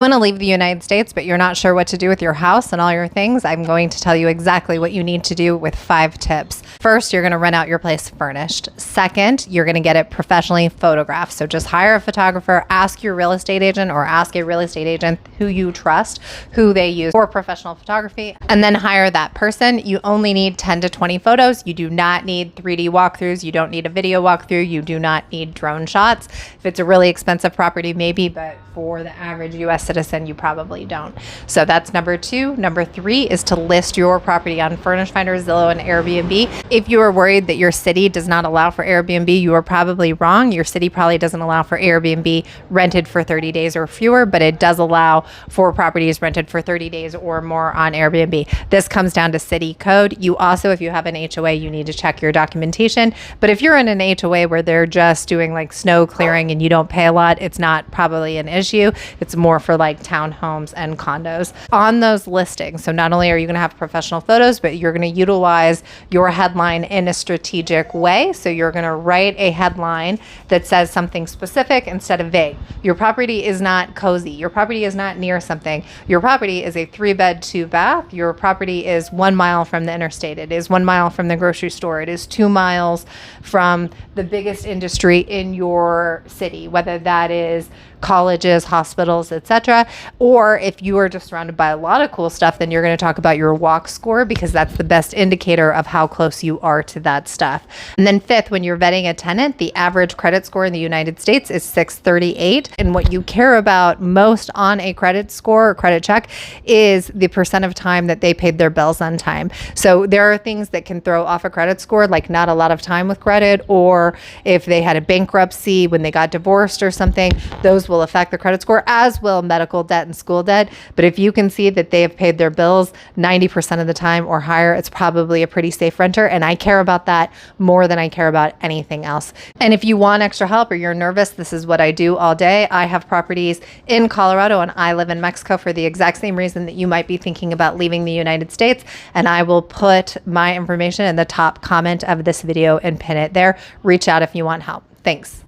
Want to leave the United States, but you're not sure what to do with your house and all your things, I'm going to tell you exactly what you need to do with 5 tips. First, you're going to rent out your place furnished. Second, you're going to get it professionally photographed. So just hire a photographer, ask your real estate agent or ask a real estate agent who you trust, who they use for professional photography, and then hire that person. You only need 10 to 20 photos. You do not need 3D walkthroughs. You don't need a video walkthrough. You do not need drone shots. If it's a really expensive property, maybe, but for the average US citizen, you probably don't. So that's number 2. Number 3 is to list your property on Furnish Finder, Zillow, and Airbnb. If you are worried that your city does not allow for Airbnb, you are probably wrong. Your city probably doesn't allow for Airbnb rented for 30 days or fewer, but it does allow for properties rented for 30 days or more on Airbnb. This comes down to city code. You also, if you have an HOA, you need to check your documentation. But if you're in an HOA where they're just doing like snow clearing and you don't pay a lot, it's not probably an issue. It's more for like townhomes and condos. On those listings, so not only are you going to have professional photos, but you're going to utilize your headline in a strategic way. So you're going to write a headline that says something specific instead of vague. Your property is not cozy. Your property is not near something. Your property is a 3-bed, 2-bath. Your property is 1 mile from the interstate. It is 1 mile from the grocery store. It is 2 miles from the biggest industry in your city, whether that is colleges, hospitals, etc. Or if you are just surrounded by a lot of cool stuff, then you're going to talk about your walk score, because that's the best indicator of how close you are to that stuff. And then 5th, when you're vetting a tenant, the average credit score in the United States is 638. And what you care about most on a credit score or credit check is the percent of time that they paid their bills on time. So there are things that can throw off a credit score, like not a lot of time with credit, or if they had a bankruptcy when they got divorced or something, those will affect the credit score, as will medical debt and school debt. But if you can see that they have paid their bills 90% of the time or higher, it's probably a pretty safe renter. And I care about that more than I care about anything else. And if you want extra help or you're nervous, this is what I do all day. I have properties in Colorado and I live in Mexico for the exact same reason that you might be thinking about leaving the United States. And I will put my information in the top comment of this video and pin it there. Reach out if you want help. Thanks.